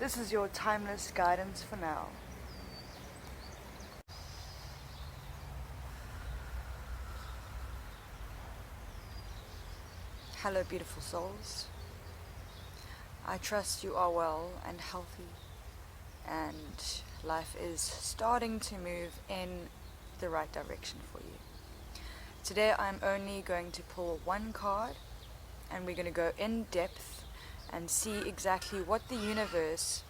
This is your timeless guidance for now. Hello, beautiful souls. I trust you are well and healthy, and life is starting to move in the right direction for you. Today I'm only going to pull one card, and we're going to go in depth and see exactly what the universe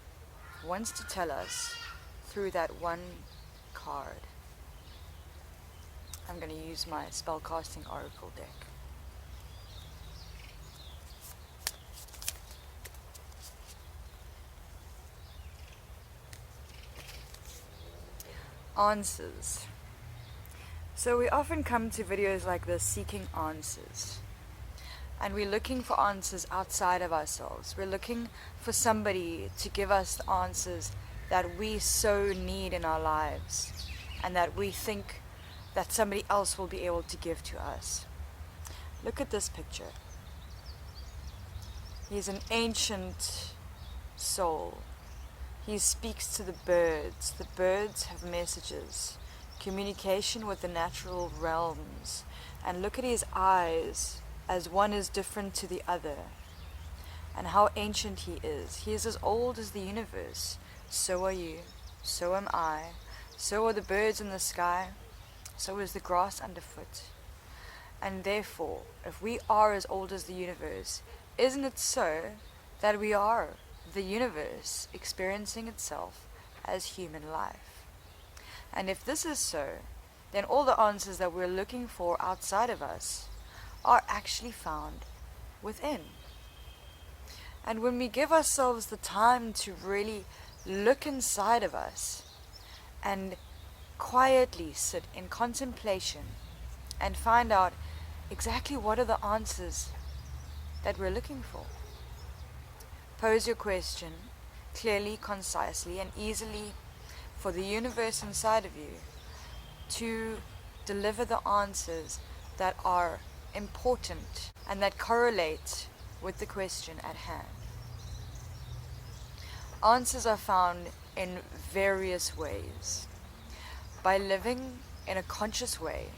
wants to tell us through that one card. I'm going to use my Spellcasting Oracle deck. Answers. So we often come to videos like this seeking answers. And we're looking for answers outside of ourselves. We're looking for somebody to give us the answers that we so need in our lives, and that we think that somebody else will be able to give to us. Look at this picture. He's an ancient soul. He speaks to the birds. The birds have messages, communication with the natural realms. And look at his eyes, as one is different to the other, and how ancient he is. He is as old as the universe. So are you, so am I, so are the birds in the sky, so is the grass underfoot. And therefore, if we are as old as the universe, isn't it so that we are the universe experiencing itself as human life? And if this is so, then all the answers that we're looking for outside of us are actually found within. And when we give ourselves the time to really look inside of us and quietly sit in contemplation and find out exactly what are the answers that we're looking for. Pose your question clearly, concisely, and easily for the universe inside of you to deliver the answers that are important and that correlate with the question at hand. Answers are found in various ways. By living in a conscious way,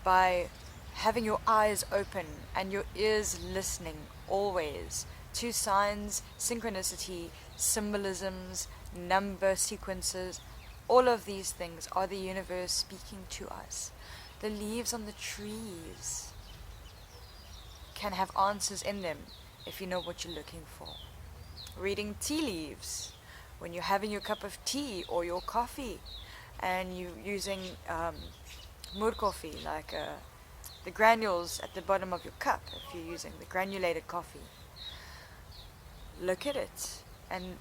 by having your eyes open and your ears listening always to signs, synchronicity, symbolisms, number sequences. All of these things are the universe speaking to us. The leaves on the trees can have answers in them if you know what you're looking for. Reading tea leaves when you're having your cup of tea or your coffee, and you're using moerkoffie, like the granules at the bottom of your cup, if you're using the granulated coffee. Look at it, and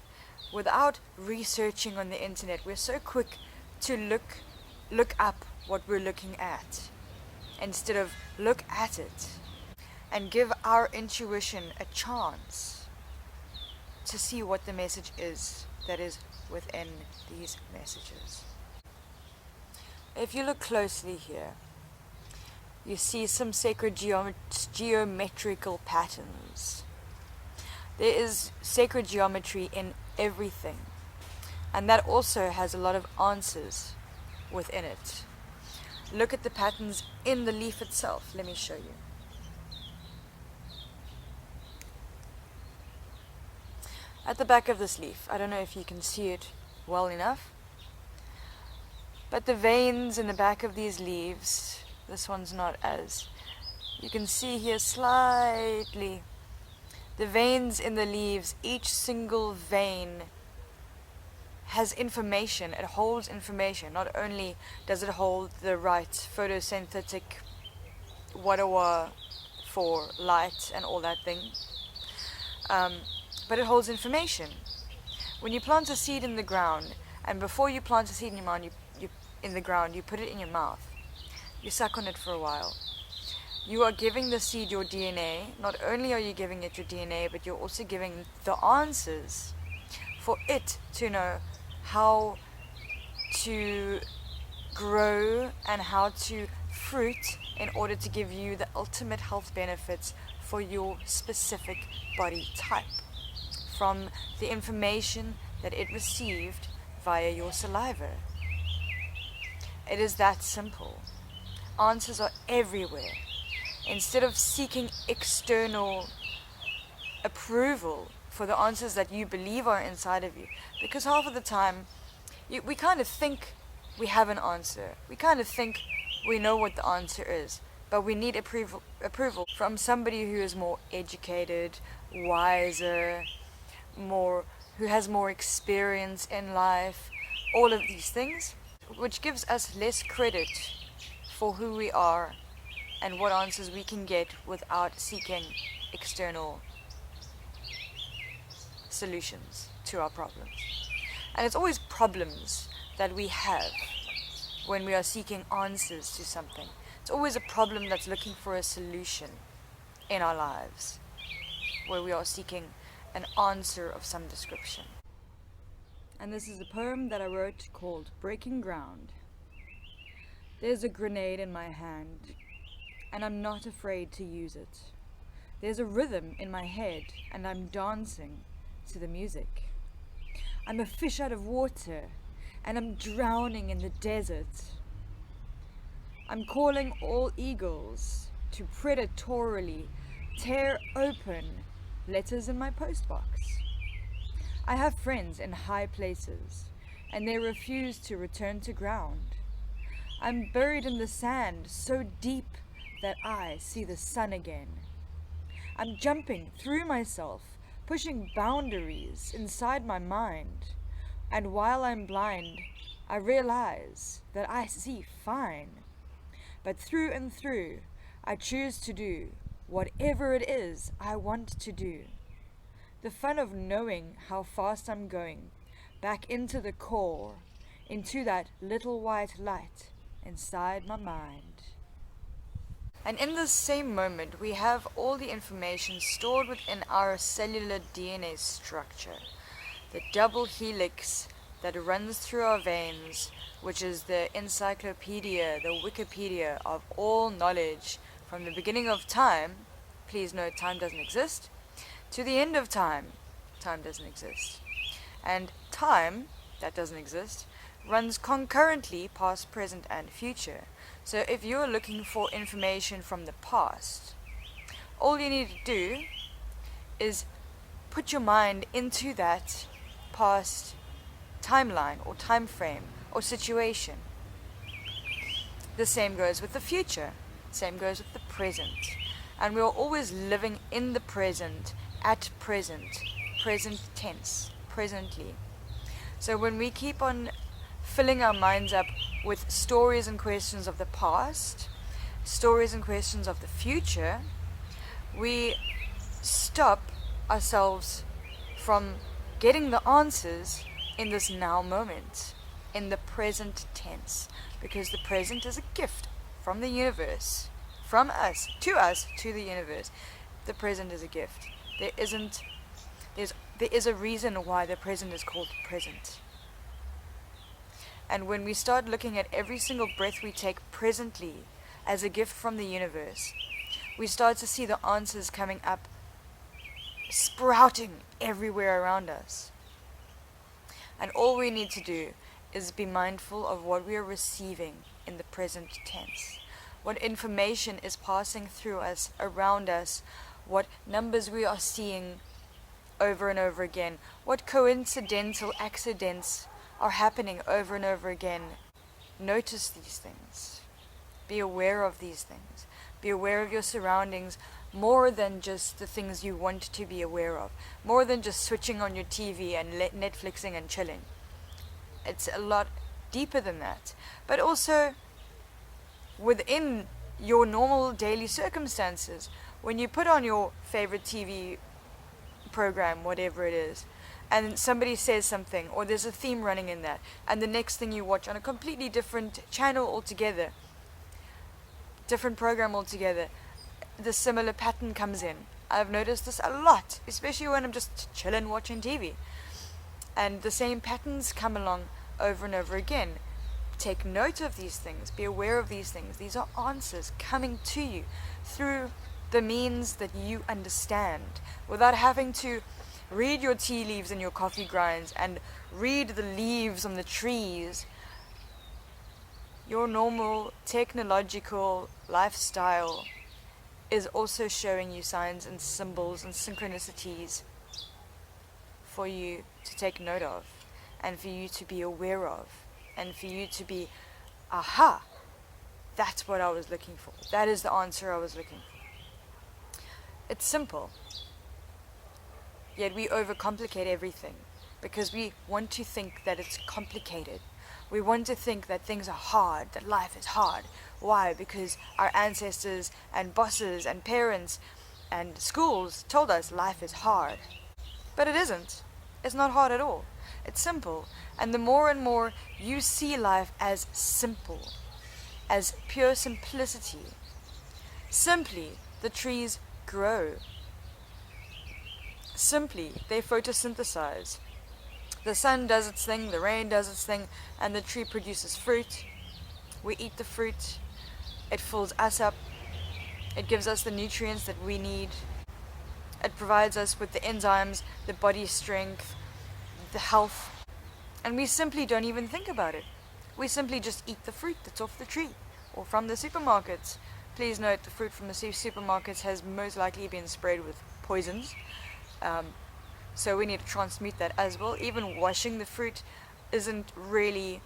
without researching on the internet, we're so quick to look up what we're looking at instead of look at it and give our intuition a chance to see what the message is that is within these messages. If you look closely here, you see some sacred geometrical patterns. There is sacred geometry in everything, and that also has a lot of answers within it. Look at the patterns in the leaf itself. Let me show you. At the back of this leaf, I don't know if you can see it well enough, but the veins in the back of these leaves, this one's not as, you can see here slightly, the veins in the leaves, each single vein has information. It holds information. Not only does it hold the right photosynthetic whatever for light and all that thing, but it holds information. When you plant a seed in the ground, and before you plant a seed in the ground, you put it in your mouth. You suck on it for a while. You are giving the seed your DNA. Not only are you giving it your DNA, but you're also giving the answers for it to know how to grow and how to fruit in order to give you the ultimate health benefits for your specific body type. from the information that it received via your saliva. It is that simple. Answers are everywhere. Instead of seeking external approval for the answers that you believe are inside of you, because half of the time we kind of think we have an answer. We kind of think we know what the answer is, but we need approval from somebody who is more educated, wiser, who has more experience in life, all of these things, which gives us less credit for who we are and what answers we can get without seeking external solutions to our problems. And it's always problems that we have when we are seeking answers to something. It's always a problem that's looking for a solution in our lives, where we are seeking an answer of some description. And this is a poem that I wrote called Breaking Ground. There's a grenade in my hand, and I'm not afraid to use it. There's a rhythm in my head, and I'm dancing to the music. I'm a fish out of water, and I'm drowning in the desert. I'm calling all eagles to predatorily tear open letters in my postbox. I have friends in high places, and they refuse to return to ground. I'm buried in the sand so deep that I see the sun again. I'm jumping through myself, pushing boundaries inside my mind. And while I'm blind, I realize that I see fine. But through and through, I choose to do whatever it is I want to do. The fun of knowing how fast I'm going, back into the core, into that little white light inside my mind. And in this same moment, we have all the information stored within our cellular DNA structure. The double helix that runs through our veins, which is the encyclopedia, the Wikipedia of all knowledge from the beginning of time. Please note, time doesn't exist. To the end of time, time doesn't exist. And time, that doesn't exist, runs concurrently past, present, and future. So if you're looking for information from the past, all you need to do is put your mind into that past timeline or time frame or situation. The same goes with the future. Same goes with the present. And we are always living in the present, at present, present tense, presently. So when we keep on filling our minds up with stories and questions of the past, stories and questions of the future, we stop ourselves from getting the answers in this now moment, in the present tense, because the present is a gift from the universe, from us, to the universe. The present is a gift. There is a reason why the present is called present. And when we start looking at every single breath we take presently as a gift from the universe, we start to see the answers coming up, sprouting everywhere around us. And all we need to do is be mindful of what we are receiving in the present tense, what information is passing through us, around us, what numbers we are seeing over and over again, what coincidental accidents are happening over and over again. Notice these things. Be aware of these things. Be aware of your surroundings more than just the things you want to be aware of, more than just switching on your TV and Netflixing and chilling. It's a lot deeper than that. But also within your normal daily circumstances, when you put on your favorite TV program, whatever it is, and somebody says something, or there's a theme running in that, and the next thing you watch on a completely different channel altogether, different program altogether, the similar pattern comes in. I've noticed this a lot, especially when I'm just chilling watching TV. And the same patterns come along over and over again. Take note of these things. Be aware of these things. These are answers coming to you through the means that you understand, without having to read your tea leaves and your coffee grinds, and read the leaves on the trees, your normal technological lifestyle is also showing you signs and symbols and synchronicities for you to take note of, and for you to be aware of, and for you to be, aha, that's what I was looking for. That is the answer I was looking for. It's simple. Yet we overcomplicate everything because we want to think that it's complicated. We want to think that things are hard, that life is hard. Why? Because our ancestors and bosses and parents and schools told us life is hard. But it isn't. It's not hard at all. It's simple. And the more and more you see life as simple, as pure simplicity, simply the trees grow. Simply they photosynthesize. The sun does its thing, the rain does its thing, and the tree produces fruit. We eat the fruit. It fills us up. It gives us the nutrients that we need. It provides us with the enzymes, the body strength, the health. And we simply don't even think about it. We simply just eat the fruit that's off the tree or from the supermarkets. Please note the fruit from the supermarkets has most likely been sprayed with poisons. So we need to transmute that as well. Even washing the fruit isn't really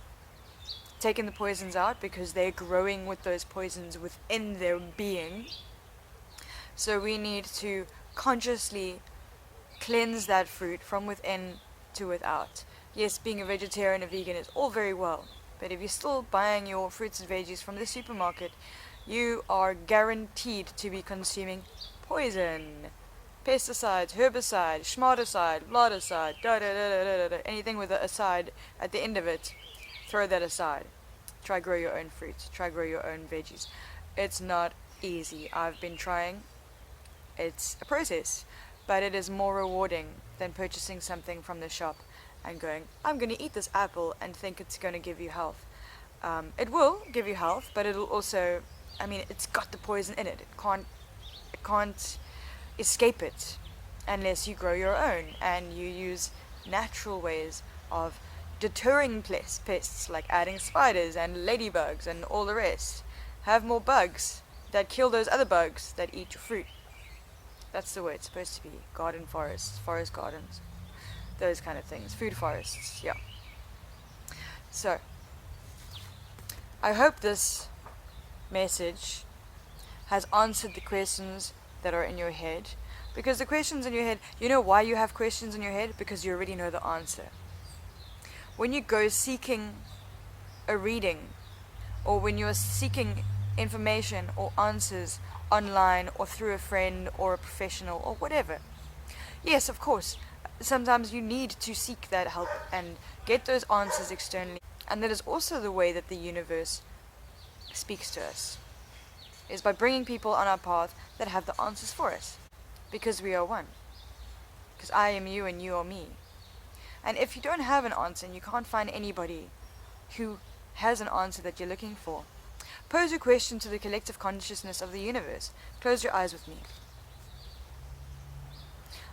taking the poisons out because they're growing with those poisons within their being. So we need to consciously cleanse that fruit from within to without. Yes, being a vegetarian and a vegan is all very well, but if you're still buying your fruits and veggies from the supermarket, you are guaranteed to be consuming poison. Pesticides, herbicide, schmarticide, bladicide, anything with a side at the end of it, throw that aside. Try grow your own fruit. Try grow your own veggies. It's not easy. I've been trying. It's a process, but it is more rewarding than purchasing something from the shop and going, I'm going to eat this apple and think it's going to give you health. It will give you health, but it'll also, it's got the poison in it. It can't escape it unless you grow your own and you use natural ways of deterring pests like adding spiders and ladybugs and all the rest. Have more bugs that kill those other bugs that eat your fruit. That's the way it's supposed to be. Garden forests, forest gardens, those kind of things. Food forests, yeah. So, I hope this message has answered the questions that are in your head. Because the questions in your head, you know why you have questions in your head? Because you already know the answer. When you go seeking a reading, or when you're seeking information or answers online or through a friend or a professional or whatever, yes, of course, sometimes you need to seek that help and get those answers externally. And that is also the way that the universe speaks to us, is by bringing people on our path that have the answers for us. Because we are one. Because I am you and you are me. And if you don't have an answer and you can't find anybody who has an answer that you're looking for, pose a question to the collective consciousness of the universe. Close your eyes with me.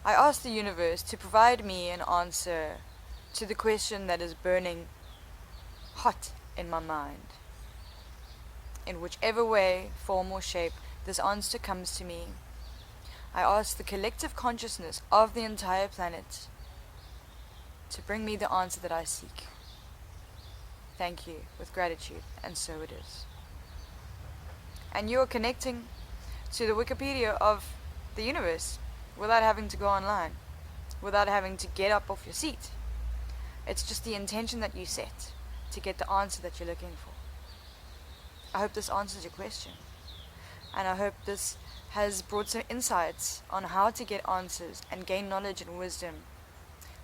I ask the universe to provide me an answer to the question that is burning hot in my mind. In whichever way, form or shape this answer comes to me, I ask the collective consciousness of the entire planet to bring me the answer that I seek. Thank you, with gratitude, and so it is. And you are connecting to the Wikipedia of the universe without having to go online, without having to get up off your seat. It's just the intention that you set to get the answer that you're looking for. I hope this answers your question. And I hope this has brought some insights on how to get answers and gain knowledge and wisdom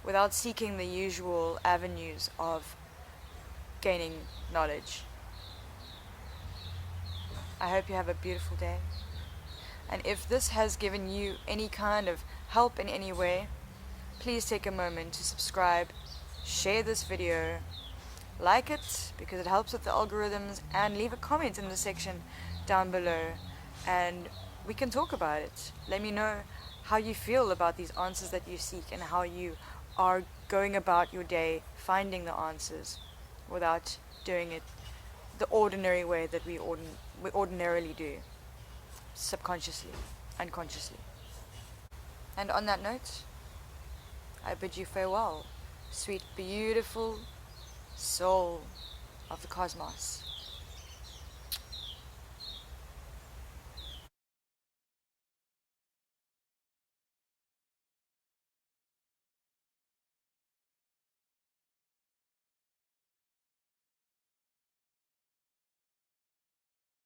without seeking the usual avenues of gaining knowledge. I hope you have a beautiful day. And if this has given you any kind of help in any way, please take a moment to subscribe, share this video, like it because it helps with the algorithms, and leave a comment in the section down below and we can talk about it. Let me know how you feel about these answers that you seek, and how you are going about your day finding the answers without doing it the ordinary way that we ordinarily do, subconsciously, unconsciously. And on that note, I bid you farewell, sweet, beautiful soul of the cosmos.